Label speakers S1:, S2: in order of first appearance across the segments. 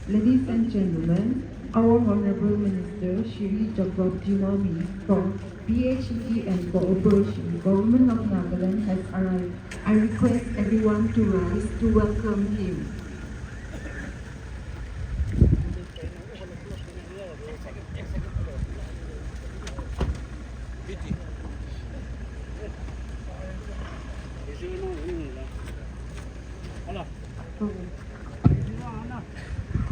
S1: Ladies and gentlemen, our Honorable Minister Shri Jagrabjinami from PHET and Cooperation, Government of Nagaland has arrived. I request everyone to rise to welcome him.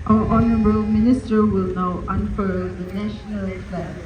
S1: Our Honorable Minister will now unfurl the national flag.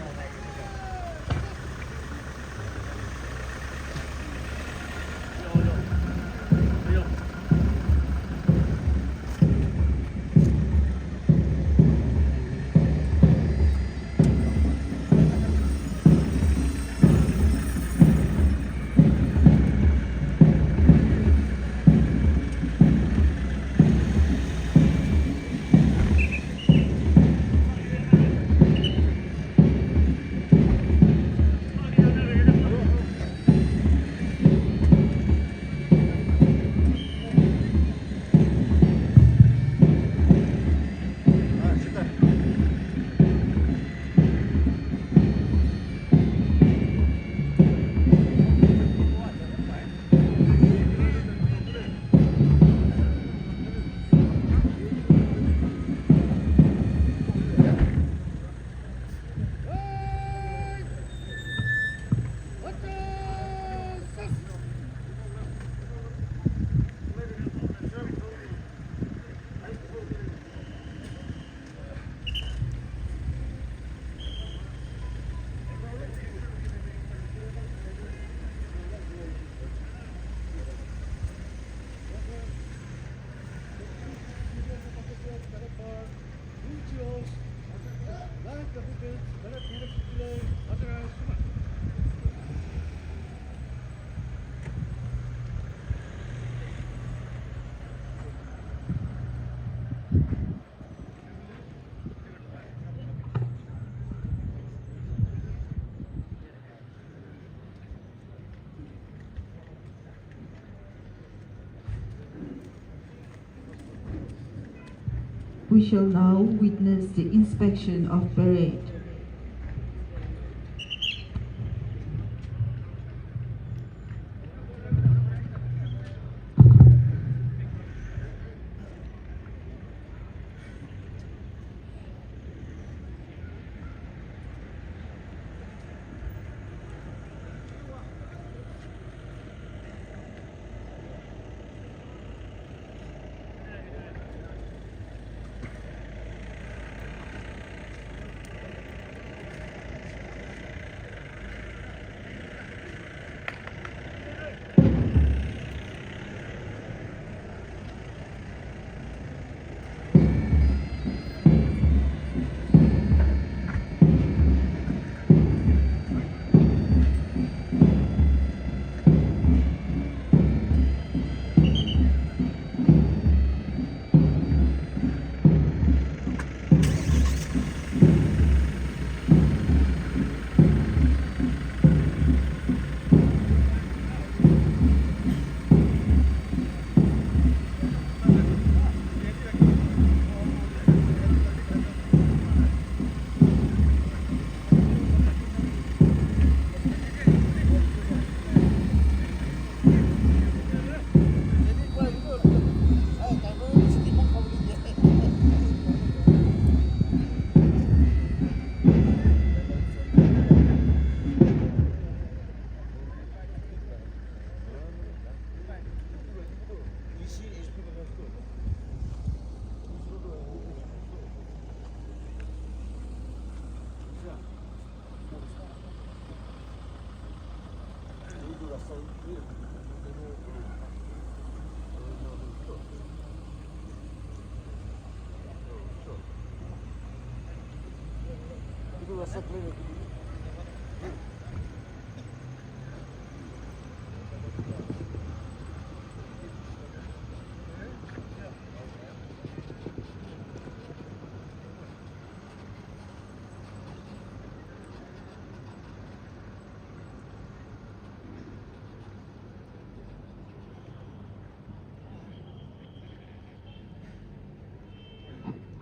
S1: We shall now witness the inspection of parade.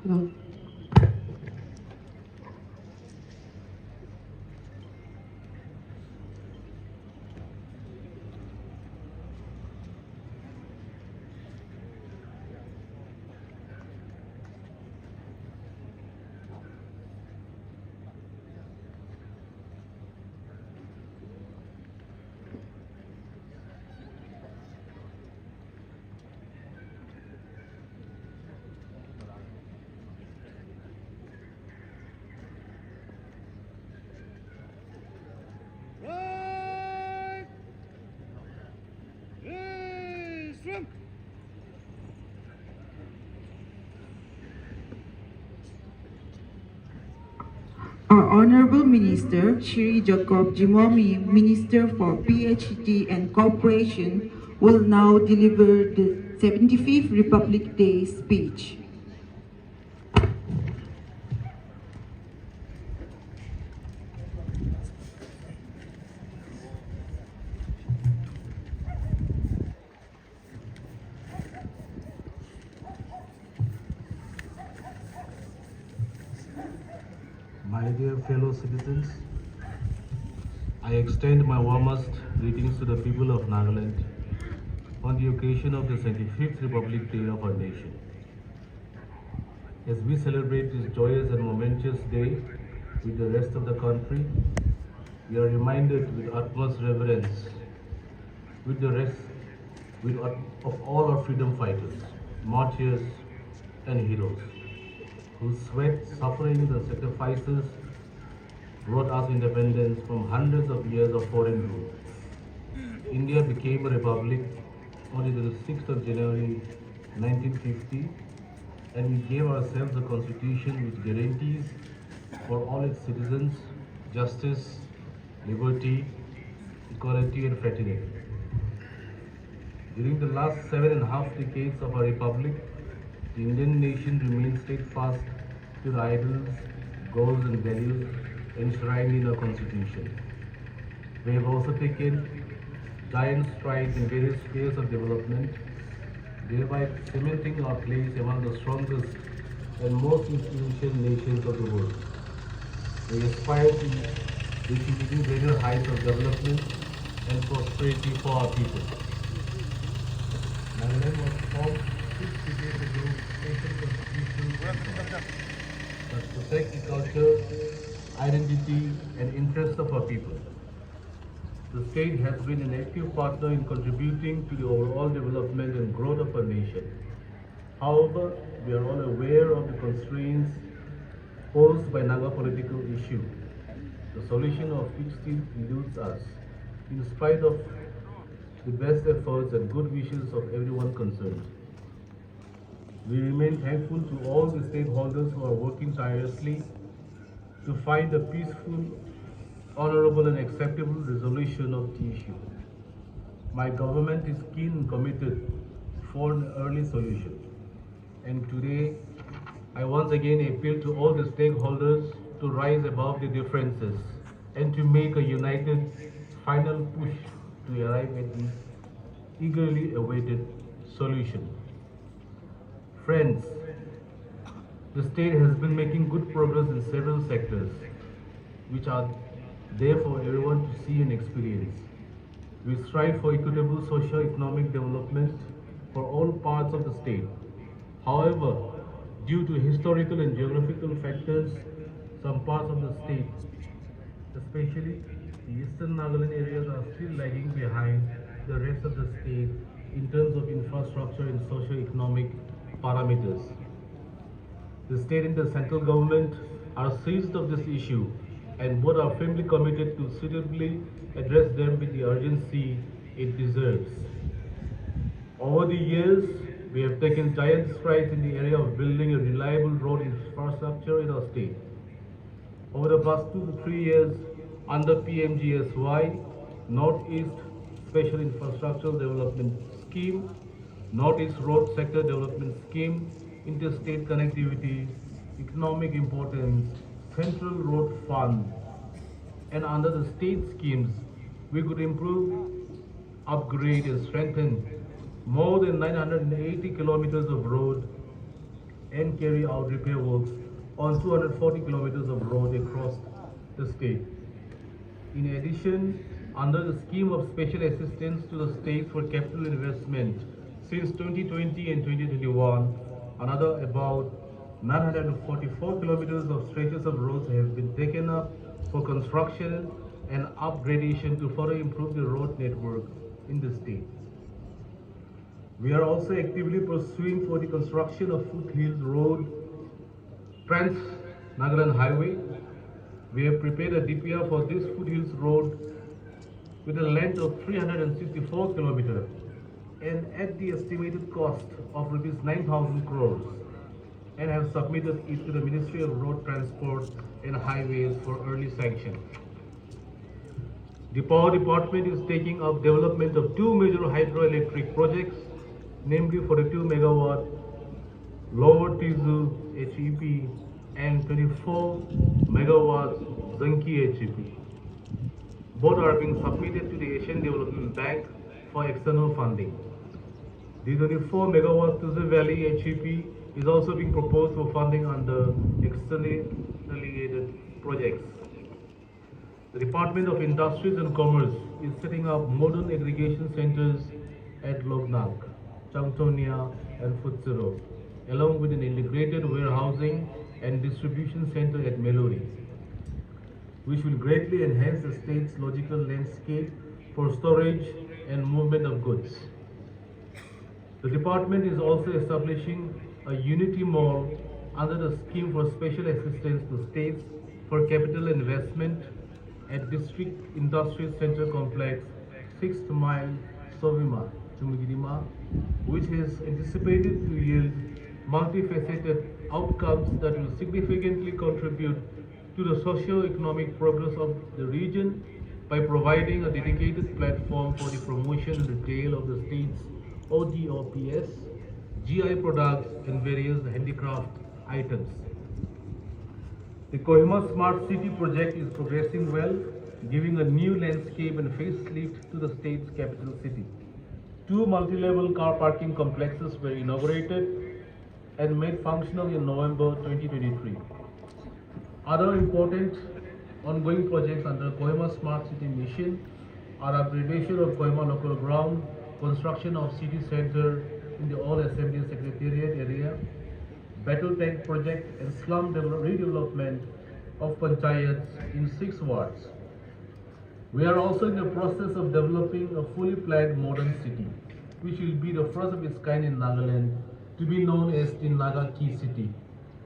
S1: No.
S2: Right! Hey, swim!
S1: Our Honorable Minister, Shri Jacob Jimomi, Minister for PhD and Cooperation, will now deliver the 75th Republic Day speech.
S3: My dear fellow citizens, I extend my warmest greetings to the people of Nagaland on the occasion of the 75th Republic Day of our nation. As we celebrate this joyous and momentous day with the rest of the country, we are reminded with utmost reverence with the rest of all our freedom fighters, martyrs, and heroes, whose sweat, suffering, and sacrifices brought us independence from hundreds of years of foreign rule. India became a republic on the 6th of January 1950, and we gave ourselves a constitution which guarantees for all its citizens justice, liberty, equality, and fraternity. During the last 7.5 decades of our republic, the Indian nation remains steadfast to the ideals, goals, and values enshrined in our constitution. We have also taken giant strides in various spheres of development, thereby cementing our place among the strongest and most influential nations of the world. We aspire to reach even greater heights of development and prosperity for our people. Nagaland was formed 6 decades ago, special constitutional that protect the culture, identity, and interests of our people. The state has been an active partner in contributing to the overall development and growth of our nation. However, we are all aware of the constraints posed by Naga political issue, the solution of which still eludes us, in spite of the best efforts and good wishes of everyone concerned. We remain thankful to all the stakeholders who are working tirelessly to find a peaceful, honorable, and acceptable resolution of the issue. My government is keen and committed for an early solution. And today, I once again appeal to all the stakeholders to rise above the differences and to make a united final push to arrive at the eagerly awaited solution. Friends, the state has been making good progress in several sectors, which are there for everyone to see and experience. We strive for equitable socio-economic development for all parts of the state. However, due to historical and geographical factors, some parts of the state, especially the eastern Nagaland areas, are still lagging behind the rest of the state in terms of infrastructure and socio-economic parameters. The state and the central government are seized of this issue and both are firmly committed to suitably address them with the urgency it deserves. Over the years, we have taken giant strides in the area of building a reliable road infrastructure in our state. Over the past 2 to 3 years, under PMGSY, Northeast Special Infrastructure Development Scheme, Northeast Road Sector Development Scheme, Interstate Connectivity, Economic Importance, Central Road Fund, and under the state schemes, we could improve, upgrade, and strengthen more than 980 kilometers of road and carry out repair works on 240 kilometers of road across the state. In addition, under the scheme of special assistance to the states for capital investment since 2020 and 2021, another about 944 kilometers of stretches of roads have been taken up for construction and upgradation to further improve the road network in the state. We are also actively pursuing for the construction of Foothills Road Trans Nagaland Highway. We have prepared a DPR for this Foothills Road with a length of 364 kilometers and at the estimated cost of rupees 9,000 crores and have submitted it to the Ministry of Road Transport and Highways for early sanction. The Power Department is taking up development of two major hydroelectric projects, namely 42 megawatt Lower Tizu HEP and 24 megawatt Zanki HEP. Both are being submitted to the Asian Development Bank for external funding. The 24 megawatt Tizu Valley HEP is also being proposed for funding under externally delegated projects. The Department of Industries and Commerce is setting up modern aggregation centers at Loknak, Changtonia and Futsiro, along with an integrated warehousing and distribution center at Meluri, which will greatly enhance the state's logical landscape for storage and movement of goods. The department is also establishing a Unity Mall under the scheme for special assistance to states for capital investment at District Industrial Center Complex 6th Mile Sovima, Chumigidima, which is anticipated to yield multifaceted outcomes that will significantly contribute to the socio-economic progress of the region by providing a dedicated platform for the promotion and retail of the state's OGOPS, GI products and various handicraft items. The Kohima Smart City project is progressing well, giving a new landscape and facelift to the state's capital city. Two multi-level car parking complexes were inaugurated and made functional in November 2023. Other important ongoing projects under Kohima Smart City mission are upgradation of Kohima local ground, construction of city center in the All Assembly Secretariat area, battle tank project and slum redevelopment of panchayats in 6 wards. We are also in the process of developing a fully planned modern city, which will be the first of its kind in Nagaland, to be known as the Naga Key City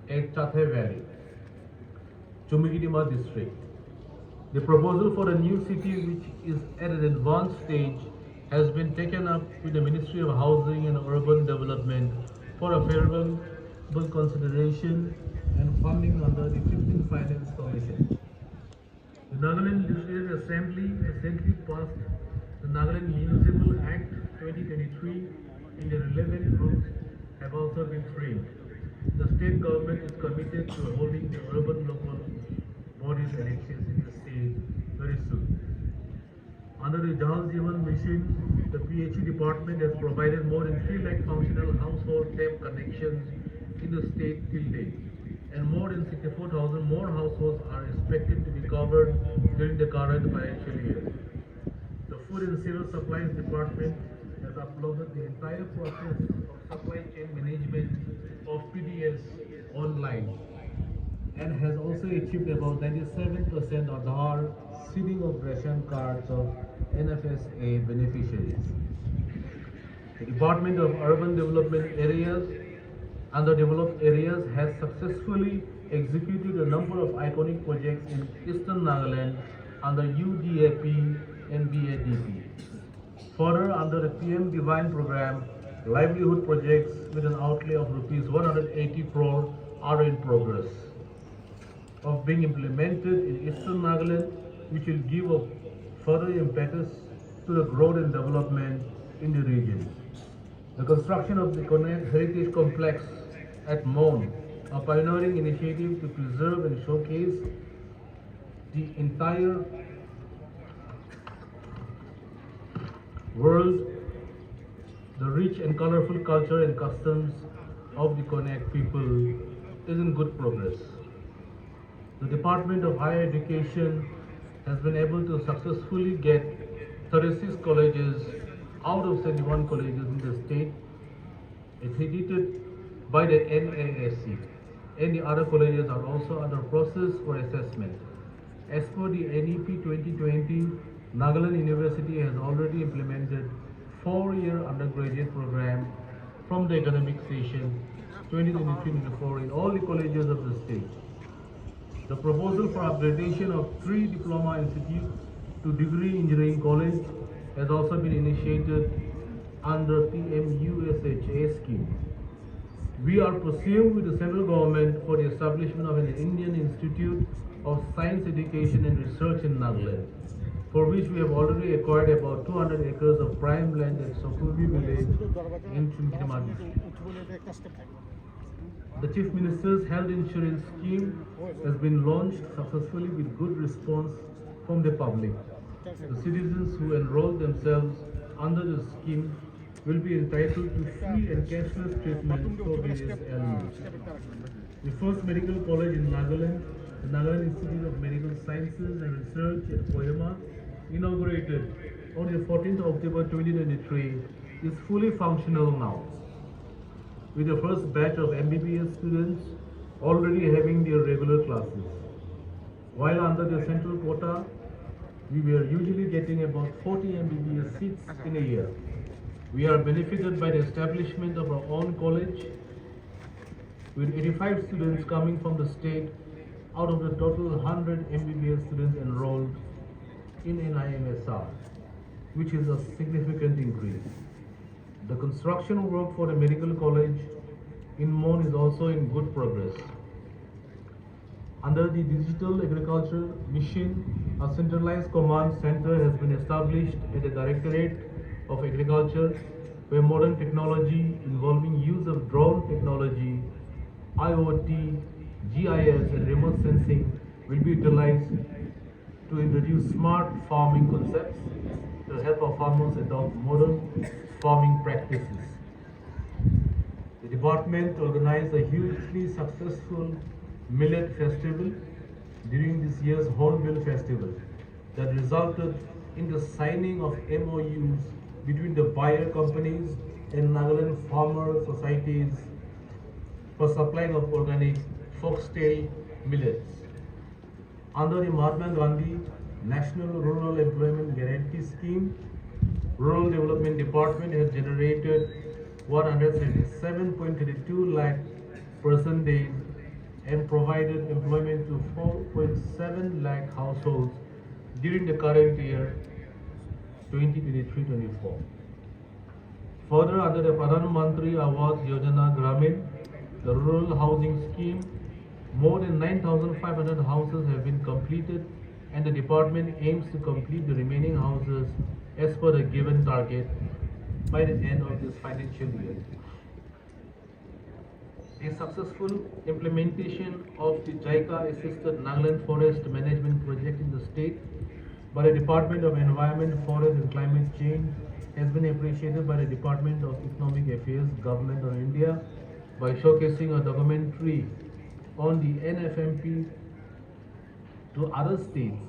S3: at Chathe Valley, Chumigidima district. The proposal for a new city, which is at an advanced stage, has been taken up with the Ministry of Housing and Urban Development for a favorable consideration and funding under the 15th Finance Commission. The Nagaland Legislative Assembly recently passed the Nagaland Municipal Act 2023 and the relevant groups have also been framed. The state government is committed to holding the urban local bodies elections in the state very soon. Under the Jal Jeevan mission, the PHE department has provided more than 3 lakh functional household tap connections in the state till date, and more than 64,000 more households are expected to be covered during the current financial year. The Food and Civil Supplies Department has uploaded the entire process of supply chain management of PDS online and has also achieved about 97% Aadhaar seeding of ration cards of NFSA beneficiaries. The Department of Urban Development Areas Underdeveloped areas has successfully executed a number of iconic projects in Eastern Nagaland under UDAP and BADP. Further, under the PM Divine program, livelihood projects with an outlay of rupees 180 crore are in progress of being implemented in Eastern Nagaland, which will give a further impetus to the growth and development in the region. The construction of the Heritage Complex at Mon, a pioneering initiative to preserve and showcase the entire world, the rich and colorful culture and customs of the Konak people is in good progress. The Department of Higher Education has been able to successfully get 36 colleges out of 71 colleges in the state accredited by the NASC, and the other colleges are also under process for assessment. As per the NEP 2020, Nagaland University has already implemented 4-year undergraduate program from the academic session 2023-24 in all the colleges of the state. The proposal for upgradation of 3 diploma institutes to degree engineering college has also been initiated under PMUSHA scheme. We are pursuing with the central government for the establishment of an Indian Institute of Science Education and Research in Nagaland, for which we have already acquired about 200 acres of prime land at Sokubi village in Chumkima district. The Chief Minister's health insurance scheme has been launched successfully with good response from the public. The citizens who enroll themselves under the scheme will be entitled to free and cashless treatment for various ailments. The first medical college in Nagaland, the Nagaland Institute of Medical Sciences and Research at Kohima, inaugurated on the 14th of October 2023, is fully functional now, with the first batch of MBBS students already having their regular classes. While under the central quota, we were usually getting about 40 MBBS seats in a year. We are benefited by the establishment of our own college, with 85 students coming from the state out of the total 100 MBBS students enrolled in NIMSR, which is a significant increase. The construction work for the medical college in Mon is also in good progress. Under the Digital Agriculture Mission, a centralized command center has been established at the Directorate of Agriculture, where modern technology involving use of drone technology, IoT, GIS and remote sensing will be utilized to introduce smart farming concepts to help our farmers adopt modern farming practices. The department organized a hugely successful millet festival during this year's Hornbill Festival that resulted in the signing of MOUs between the buyer companies and Nagaland farmer societies for supplying of organic foxtail millets. Under the Mahatma Gandhi National Rural Employment Guarantee Scheme, Rural Development Department has generated 177.32 lakh person days and provided employment to 4.7 lakh households during the current year 2023-24. Further, under the Pradhan Mantri Awas Yojana Gramin, the rural housing scheme, more than 9,500 houses have been completed, and the department aims to complete the remaining houses as per the given target by the end of this financial year. A successful implementation of the JICA assisted Nagaland Forest Management Project in the state by the Department of Environment, Forest and Climate Change has been appreciated by the Department of Economic Affairs, Government of India, by showcasing a documentary on the NFMP to other states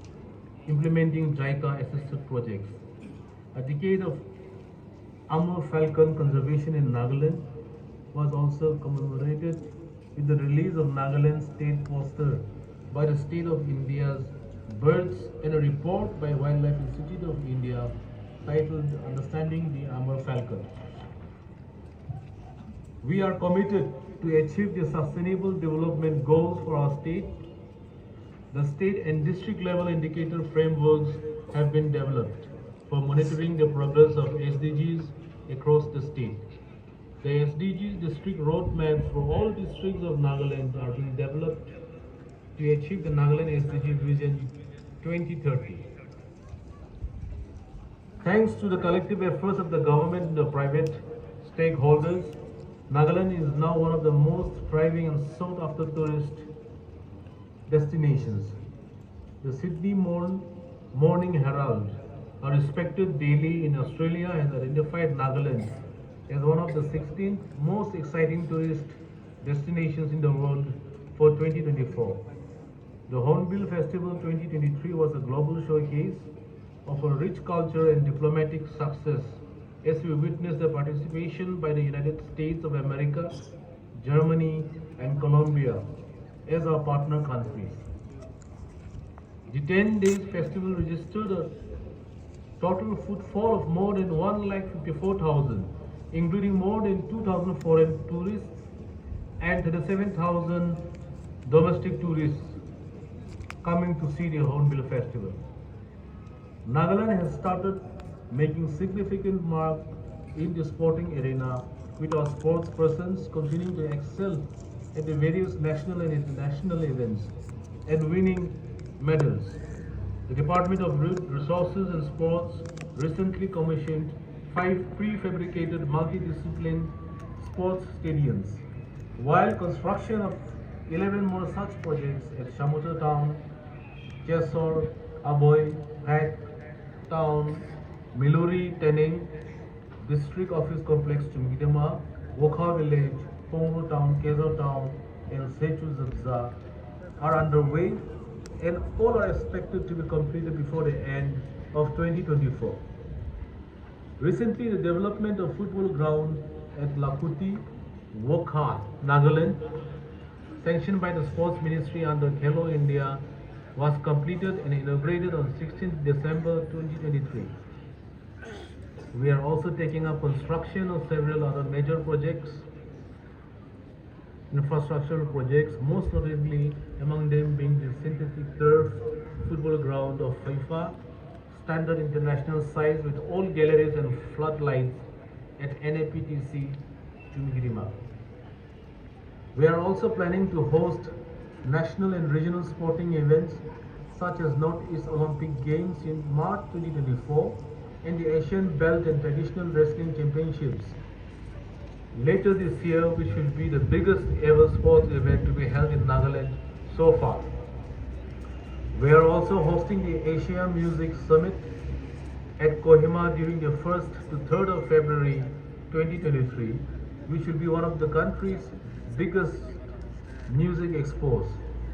S3: implementing JICA assisted projects. A decade of Amur falcon conservation in Nagaland was also commemorated with the release of Nagaland state poster by the State of India's Birds and a report by Wildlife Institute of India titled Understanding the Amur Falcon. We are committed to achieve the sustainable development goals for our state. The state and district level indicator frameworks have been developed for monitoring the progress of SDGs across the state. The SDGs district roadmaps for all districts of Nagaland are being developed to achieve the Nagaland SDG Vision 2030. Thanks to the collective efforts of the government and the private stakeholders, Nagaland is now one of the most thriving and sought after tourist destinations. The Sydney Morning Herald, a respected daily in Australia, has identified Nagaland as one of the 16th most exciting tourist destinations in the world for 2024. The Hornbill Festival 2023 was a global showcase of a rich culture and diplomatic success as we witnessed the participation by the United States of America, Germany, and Colombia as our partner countries. The 10 days festival registered a total footfall of more than 1,54,000, including more than 2,000 foreign tourists and 37,000 domestic tourists coming to see the Hornbill Festival. Nagaland has started making significant mark in the sporting arena, with our sports persons continuing to excel at the various national and international events and winning medals. The Department of Resources and Sports recently commissioned 5 prefabricated multidiscipline sports stadiums, while construction of 11 more such projects at Shamuta Town, Chesor, Aboy, Hack Town, Miluri, Tening, District Office Complex Chumgidema, Wokha Village, Pongo Town, Kezo Town, and Sechu Zabza are underway, and all are expected to be completed before the end of 2024. Recently, the development of football ground at Lakuti, Wokha, Nagaland, sanctioned by the Sports Ministry under Khelo India, was completed and inaugurated on 16th December 2023. We are also taking up construction of several other major projects, infrastructural projects, most notably among them being the synthetic turf football ground of FIFA, standard international size with all galleries and floodlights at NAPTC Chumgirima. We are also planning to host national and regional sporting events such as Northeast Olympic Games in March 2024 and the Asian Belt and Traditional Wrestling Championships later this year, which will be the biggest ever sports event to be held in Nagaland so far. We are also hosting the Asia Music Summit at Kohima during the 1st to 3rd of February 2023, which will be one of the country's biggest music expos,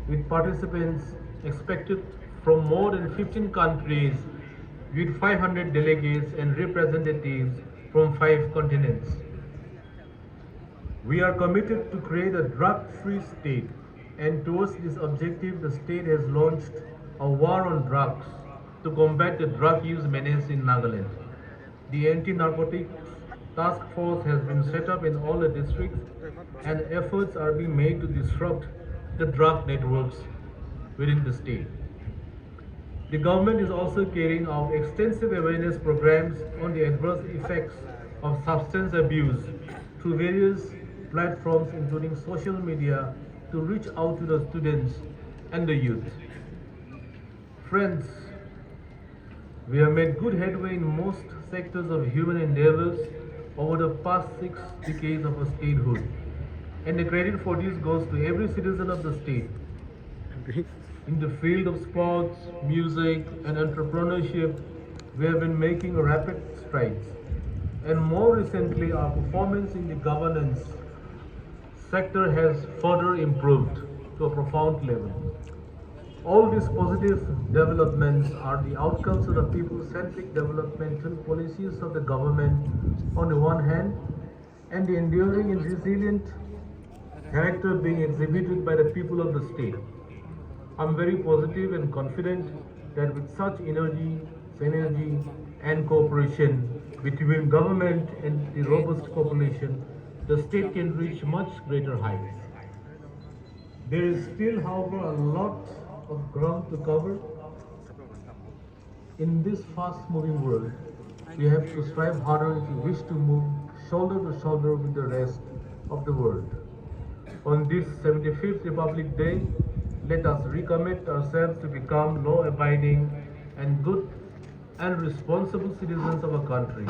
S3: with participants expected from more than 15 countries with 500 delegates and representatives from 5 continents. We are committed to create a drug-free state, and towards this objective, the state has launched a war on drugs to combat the drug use menace in Nagaland. The anti-narcotics task force has been set up in all the districts, and efforts are being made to disrupt the drug networks within the state. The government is also carrying out extensive awareness programs on the adverse effects of substance abuse through various platforms including social media to reach out to the students and the youth. Friends, we have made good headway in most sectors of human endeavors over the past 6 decades of our statehood, and the credit for this goes to every citizen of the state. In the field of sports, music, and entrepreneurship, we have been making rapid strides. And more recently, our performance in the governance sector has further improved to a profound level. All these positive developments are the outcomes of the people-centric developmental policies of the government on the one hand, and the enduring and resilient character being exhibited by the people of the state. I'm very positive and confident that with such energy, synergy, and cooperation between government and the robust population, the state can reach much greater heights. There is still, however, a lot of ground to cover. In this fast-moving world, we have to strive harder if we wish to move shoulder to shoulder with the rest of the world. On this 75th Republic Day, let us recommit ourselves to become law-abiding and good and responsible citizens of our country.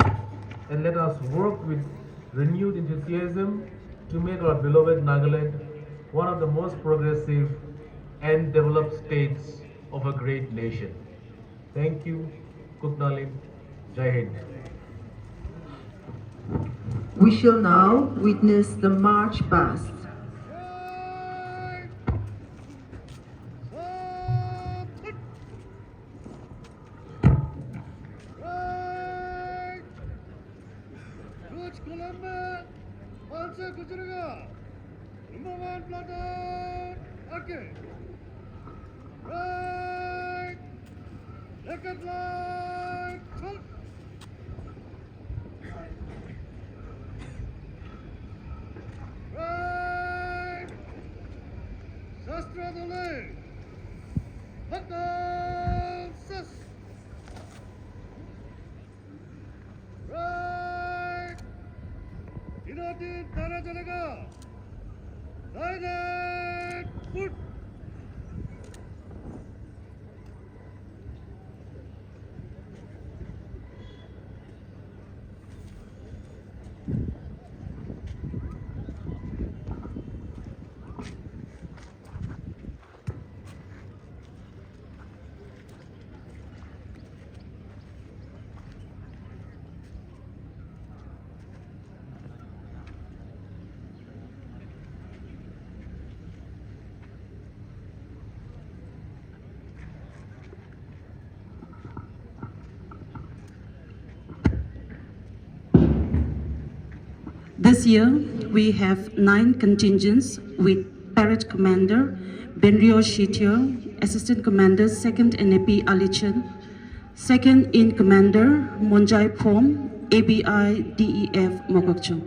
S3: And let us work with renewed enthusiasm to make our beloved Nagaland one of the most progressive and developed states of a great nation. Thank you. Kutnalim. Jai Hind.
S1: We shall now witness the march past.
S2: Right. Coach Columbia, Pansa Kujuraga, number 1 platoon, okay. Right. Second line, halt. Right. Shastra Dole. Hakal Sus. Right. Inati Tara Jalaga. Silent. Put.
S4: This year, we have 9 contingents with Parade Commander Benrio Shitier, Assistant Commander 2nd NAP Alichan, 2nd in Commander Monjai Pom, ABI DEF MOKOKCHUNG.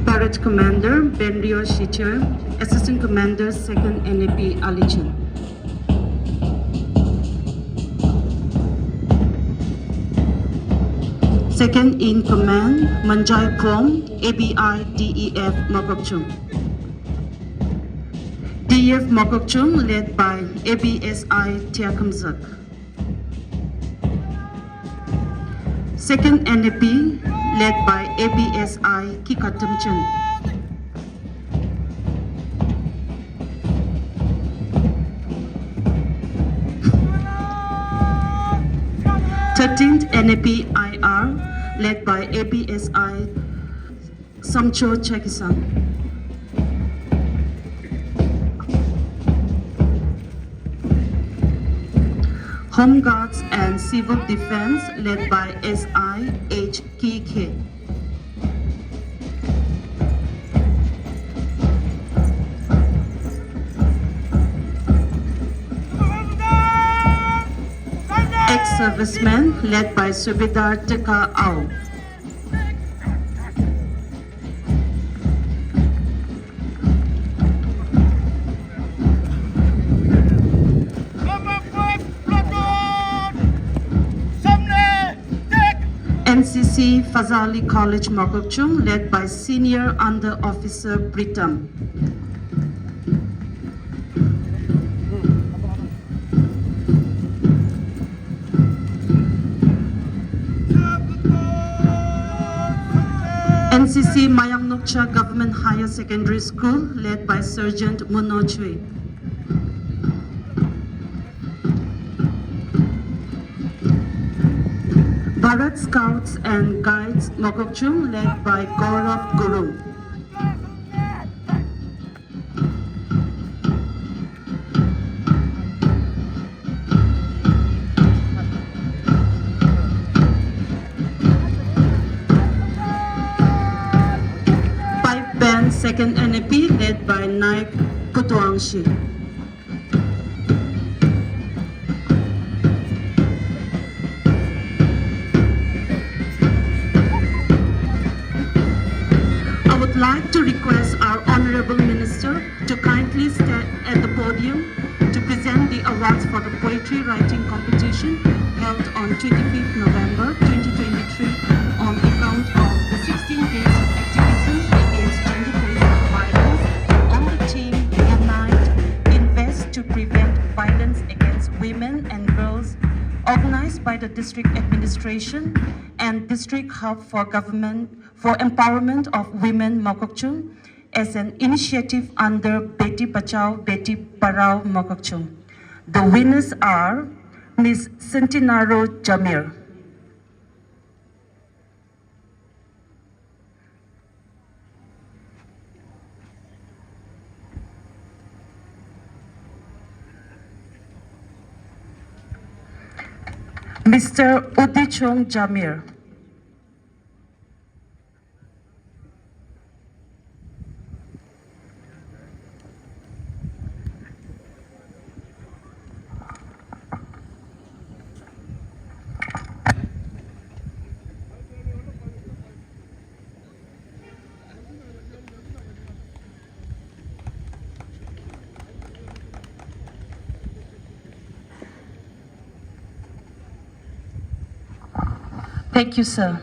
S4: Parade Commander Benrio Shitier, Assistant Commander 2nd NAP Alichan. Second in Command Manjai Pom, ABI DEF MOKOKCHUNG. DEF MOKOKCHUNG led by ABSI Tiakamzak. Second NAP led by ABSI Kikatamchan. Thirteenth NAP IR led by ABSI Samcho Chakisan. Home Guards and Civil Defense led by SIHKK. Ex-servicemen led by Subedar Teka Au. NCC Fazali College MOKOKCHUNG led by Senior Under Officer Pritam. NCC MOKOKCHUNG Government Higher Secondary School, led by Sergeant MOKOKCHUNG. Bharat Scouts and Guides MOKOKCHUNG, led by Gaurav Guru. Pipe Band Second NAP, led by Naik Kutuangshi. I would like to request our Honorable Minister to kindly stand at the podium to present the awards for the poetry writing competition held on 25th November 2023 on account of the 16 days of activism against gender-based violence on the theme Unite, Invest to Prevent Violence Against Women and Girls, organized by the District Administration and District Hub for Empowerment of Women MOKOKCHUNG as an initiative under Beti Bachao Beti Parao MOKOKCHUNG. The winners are Ms. Centenaro Jamir. Mr. Udichong Jamir. Thank you, sir.